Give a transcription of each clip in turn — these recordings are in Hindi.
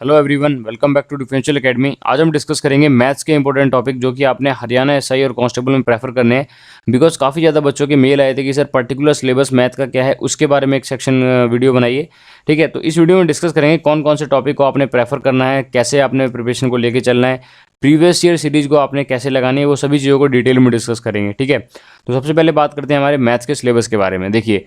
Hello everyone, welcome back to differential academy. आज हम डिस्कस करेंगे मैथ्स के इंपॉर्टेंट टॉपिक जो कि आपने हरियाणा एसआई और कांस्टेबल में प्रेफर करने हैं। बिकॉज काफ़ी ज़्यादा बच्चों के मेल आए थे कि सर पर्टिकुलर सिलेबस मैथ का क्या है, उसके बारे में एक सेक्शन वीडियो बनाइए। ठीक है, तो इस वीडियो में डिस्कस करेंगे कौन कौन से टॉपिक को आपने प्रेफर करना है, कैसे आपने प्रिपरेशन को लेकर चलना है, प्रीवियस ईयर सीरीज को आपने कैसे लगानी है, वो सभी चीज़ों को डिटेल में डिस्कस करेंगे। ठीक है, तो सबसे पहले बात करते हैं हमारे मैथ्स के सिलेबस के बारे में। देखिए,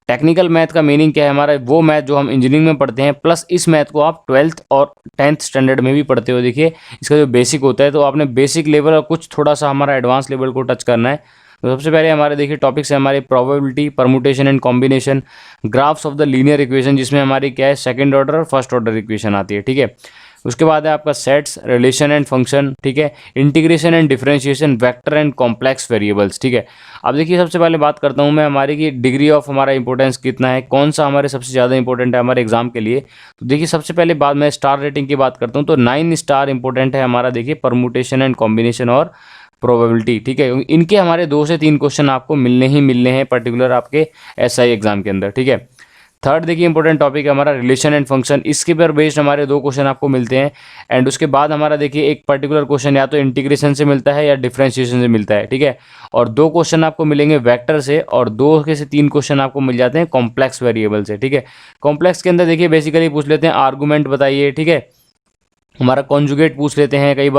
टेक्निकल मैथ का मीनिंग क्या है, हमारा वो मैथ जो हम इंजीनियरिंग में पढ़ते हैं, प्लस इस मैथ को आप 12th और 10th स्टैंडर्ड में भी पढ़ते हो। देखिए, इसका जो बेसिक होता है, तो आपने बेसिक लेवल और कुछ थोड़ा सा हमारा एडवांस लेवल को टच करना है। तो सबसे पहले हमारे देखिए टॉपिक्स है हमारे probability, permutation and combination, graphs of the linear equation, जिसमें हमारी क्या है सेकंड ऑर्डर और फर्स्ट ऑर्डर इक्वेशन आती है। ठीक है, उसके बाद है आपका सेट्स, रिलेशन एंड फंक्शन। ठीक है, integration and differentiation, vector and complex variables. ठीक है, अब देखिए सबसे पहले बात करता हूँ मैं हमारी कि डिग्री ऑफ हमारा इंपॉर्टेंस कितना है, कौन सा हमारे सबसे ज़्यादा इंपॉर्टेंट है हमारे एग्जाम के लिए। तो देखिए सबसे पहले बात मैं स्टार रेटिंग की बात करता हूँ, तो 9 स्टार इंपॉर्टेंट है हमारा। देखिए परमुटेशन एंड कॉम्बिनेशन और प्रोबेबिलिटी। ठीक है, इनके हमारे 2 से 3 क्वेश्चन आपको मिलने ही मिलने हैं पर्टिकुलर आपके एसआई एग्जाम के अंदर। ठीक है, थर्ड देखिए इंपॉर्टेंट टॉपिक है हमारा रिलेशन एंड फंक्शन, इसके पर बेस्ड हमारे 2 क्वेश्चन आपको मिलते हैं। एंड उसके बाद हमारा देखिए एक पर्टिकुलर क्वेश्चन या तो इंटीग्रेशन से मिलता है या डिफरेंशिएशन से मिलता है। ठीक है, और 2 क्वेश्चन आपको मिलेंगे वेक्टर से, और 2 के से 3 क्वेश्चन आपको मिल जाते हैं कॉम्प्लेक्स वेरिएबल से। ठीक है, कॉम्प्लेक्स के अंदर देखिए बेसिकली पूछ लेते हैं आर्गूमेंट बताइए। ठीक है, हमारा कॉन्जुगेट पूछ लेते हैं, कई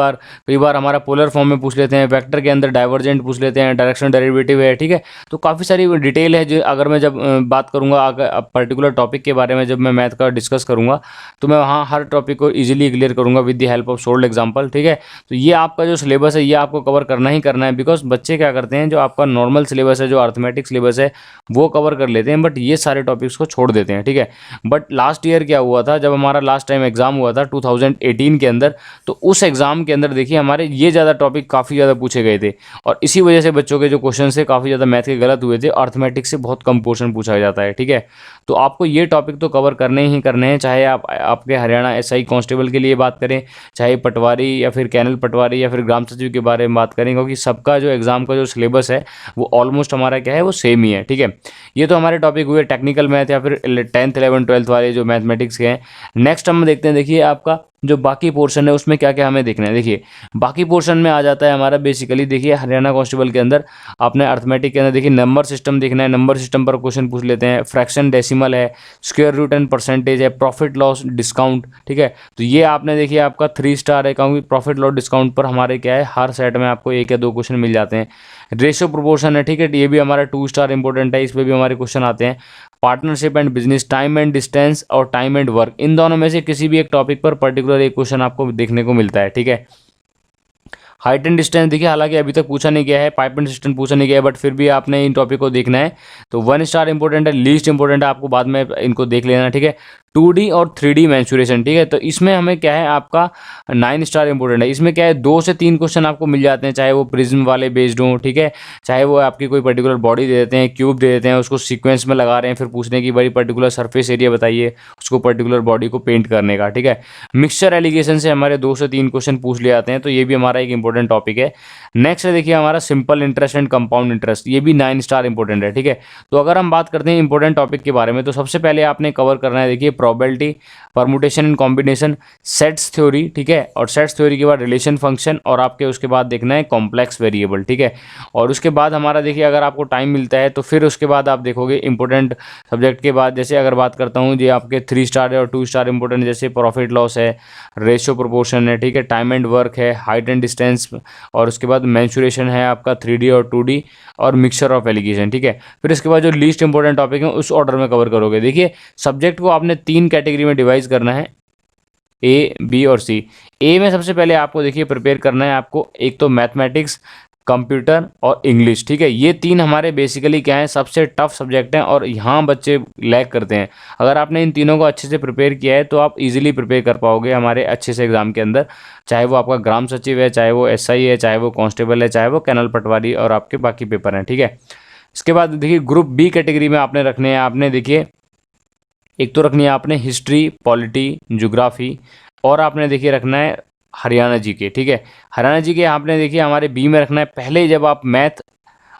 बार हमारा पोलर फॉर्म में पूछ लेते हैं, वेक्टर के अंदर डाइवर्जेंट पूछ लेते हैं, डायरेक्शनल डेरिवेटिव है। ठीक है, तो काफ़ी सारी डिटेल है जो अगर मैं जब बात करूंगा अगर पर्टिकुलर टॉपिक के बारे में, जब मैं मैथ का डिस्कस करूंगा तो मैं वहाँ हर टॉपिक को इजीली क्लियर करूंगा with the help of sold example. ठीक है, तो ये आपका जो सिलेबस है ये आपको कवर करना ही करना है। बिकॉज बच्चे क्या करते हैं, जो आपका नॉर्मल सिलेबस है, जो अर्थमेटिक सिलेबस है, वो कवर कर लेते हैं, बट ये सारे टॉपिक्स को छोड़ देते हैं। ठीक है, बट लास्ट ईयर क्या हुआ था, जब हमारा लास्ट टाइम एग्जाम हुआ था 2018 के अंदर, तो उस एग्जाम के अंदर देखिए हमारे ये ज़्यादा टॉपिक काफ़ी ज़्यादा पूछे गए थे, और इसी वजह से बच्चों के जो क्वेश्चन से काफ़ी ज़्यादा मैथ के गलत हुए थे। अर्थमेटिक्स से बहुत कम पोर्शन पूछा जाता है। ठीक है, तो आपको ये टॉपिक तो कवर करने ही करने हैं, चाहे आप आपके हरियाणा एसआई कांस्टेबल के लिए बात करें, चाहे पटवारी या फिर कैनल पटवारी या फिर ग्राम सचिव के बारे में बात करें, क्योंकि सबका जो एग्जाम का जो सिलेबस है वो ऑलमोस्ट हमारा क्या है वो सेम ही है। ठीक है, ये तो हमारे टॉपिक हुए टेक्निकल मैथ या फिर 10th 11th 12th वाले जो मैथमेटिक्स के हैं। नेक्स्ट हम देखते हैं, देखिए आपका जो बाकी पोर्शन है उसमें क्या क्या हमें देखना है। देखिए बाकी पोर्शन में आ जाता है हमारा बेसिकली, देखिए हरियाणा कांस्टेबल के अंदर आपने अर्थमेटिक के अंदर देखिए नंबर सिस्टम देखना है, नंबर सिस्टम पर क्वेश्चन पूछ लेते हैं, फ्रैक्शन डेसिमल है, स्क्वायर रूट एंड परसेंटेज है, प्रॉफिट लॉस डिस्काउंट। ठीक है, तो ये आपने देखिए आपका 3 स्टार है, क्योंकि प्रॉफिट लॉस डिस्काउंट पर हमारे क्या है हर सेट में आपको 1 या 2 क्वेश्चन मिल जाते हैं। रेशियो प्रोपोर्शन है, ठीक है, ये भी हमारा 2 स्टार इंपॉर्टेंट है, इस पर भी हमारे क्वेश्चन आते हैं। Partnership and business, time and distance और टाइम एंड वर्क, इन दोनों में से किसी भी एक टॉपिक पर पर्टिकुलर एक क्वेश्चन आपको देखने को मिलता है। ठीक है, हाइट एंड डिस्टेंस देखिए हालांकि अभी तक पूछा नहीं गया है, पाइप एंड सिस्टम पूछा नहीं गया है, बट फिर भी आपने इन टॉपिक को देखना है। तो 1 स्टार इंपॉर्टेंट है, लीस्ट इंपॉर्टेंट है, आपको बाद में इनको देख लेना है। ठीक है, 2D और 3D मेंसुरेशन। ठीक है, तो इसमें हमें क्या है आपका 9 स्टार इंपॉर्टेंट है, इसमें क्या है 2 से 3 क्वेश्चन आपको मिल जाते हैं, चाहे वो प्रिज्म वाले बेस्ड हों। ठीक है, चाहे वो आपकी कोई पर्टिकुलर बॉडी दे देते हैं, क्यूब दे देते हैं, उसको सीक्वेंस में लगा रहे हैं, फिर पूछने की बड़ी पर्टिकुलर सरफेस एरिया बताइए उसको पर्टिकुलर बॉडी को पेंट करने का। ठीक है, मिक्सचर एलिगेशन से हमारे 2 से 3 क्वेश्चन पूछ लिए जाते हैं, तो ये भी हमारा एक इंपॉर्टेंट टॉपिक है। नेक्स्ट है देखिए हमारा simple interest and compound interest, ये भी 9 स्टार इंपॉर्टेंट है। ठीक है, तो अगर हम बात करते हैं इंपॉर्टेंट टॉपिक के बारे में, तो सबसे पहले आपने कवर करना है देखिए probability, permutation and combination, sets theory. ठीक है, और सेट्स थ्योरी के बाद रिलेशन फंक्शन, और आपके उसके बाद देखना है कॉम्प्लेक्स वेरिएबल। ठीक है, और उसके बाद हमारा देखिए अगर आपको टाइम मिलता है तो फिर उसके बाद आप देखोगे इंपॉर्टेंट सब्जेक्ट के बाद, जैसे अगर बात करता हूँ ये आपके 3 स्टार है और 2 स्टार इंपॉर्टेंट, जैसे प्रॉफिट लॉस है, रेशियो प्रोपोर्शन है, ठीक है, टाइम एंड वर्क है, हाइट एंड डिस्टेंस, और उसके बाद मेंसुरेशन है आपका 3D और 2D, और मिक्सचर ऑफ एलिगेशन। ठीक है, फिर इसके बाद जो लीस्ट इंपॉर्टेंट टॉपिक है उस ऑर्डर में कवर करोगे। देखिए सब्जेक्ट को आपने 3 कैटेगरी में डिवाइड करना है, ए, बी और सी। ए में सबसे पहले आपको देखिए प्रिपेयर करना है आपको, एक तो मैथमेटिक्स, कंप्यूटर और इंग्लिश। ठीक है, ये 3 हमारे बेसिकली क्या है सबसे टफ सब्जेक्ट हैं, और यहाँ बच्चे लैग करते हैं। अगर आपने इन तीनों को अच्छे से प्रिपेयर किया है तो आप इजीली प्रिपेयर कर पाओगे हमारे अच्छे से एग्जाम के अंदर, चाहे वो आपका ग्राम सचिव है, चाहे वो एसआई है, चाहे वो कांस्टेबल है, चाहे वो कैनल पटवारी और आपके बाकी पेपर हैं। ठीक है, इसके बाद देखिए ग्रुप बी कैटेगरी में आपने रखने हैं, आपने देखिए एक तो रखनी है आपने हिस्ट्री, पॉलिटी, ज्योग्राफी, और आपने देखिए रखना है हरियाणा जी के। ठीक है, हरियाणा जी के आपने देखिए हमारे बी में रखना है। पहले जब आप मैथ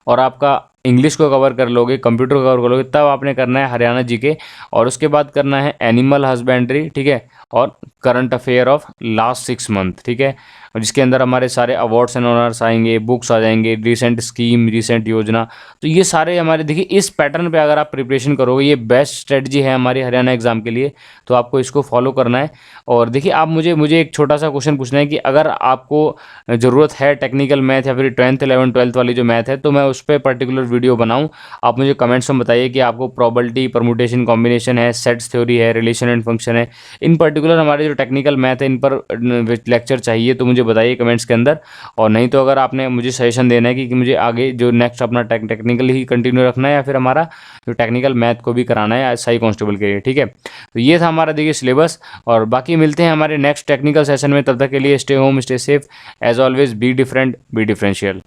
और आपका इंग्लिश को कवर कर लोगे, कंप्यूटर को कवर कर लोगे, तब आपने करना है हरियाणा जीके, और उसके बाद करना है एनिमल हस्बेंड्री, ठीक है, और current affair of last 6 month, ठीक है, और जिसके अंदर हमारे सारे अवार्ड्स एंड ऑनर्स आएंगे, बुक्स आ जाएंगे, रिसेंट स्कीम, रिसेंट योजना। तो ये सारे हमारे, देखिए इस पैटर्न पे अगर आप प्रिपरेशन करोगे, ये बेस्ट स्ट्रेटजी है हमारी हरियाणा एग्जाम के लिए, तो आपको इसको फॉलो करना है। और देखिए आप मुझे एक छोटा सा क्वेश्चन पूछना है कि अगर आपको ज़रूरत है टेक्निकल मैथ या फिर 10th 11th 12th वाली जो मैथ है, तो मैं उस पर पर्टिकुलर वीडियो बनाऊँ। आप मुझे कमेंट्स में बताइए कि आपको प्रोबेबिलिटी, परमुटेशन, कॉम्बिनेशन है, सेट्स थ्योरी है, रिलेशन एंड फंक्शन है, इन पर्टिकुलर हमारे जो टेक्निकल मैथ है इन पर लेक्चर चाहिए, तो मुझे बताइए कमेंट्स के अंदर। और नहीं तो अगर आपने मुझे सजेशन देना है कि मुझे आगे जो नेक्स्ट अपना टेक्निकल ही कंटिन्यू रखना है या फिर हमारा जो टेक्निकल मैथ को भी कराना है एसआई कांस्टेबल के लिए, ठीक है। तो ये था हमारा देखिए सिलेबस, और बाकी मिलते हैं हमारे नेक्स्ट टेक्निकल सेशन में। तब तक के लिए stay home, stay safe, as always be different, be differential.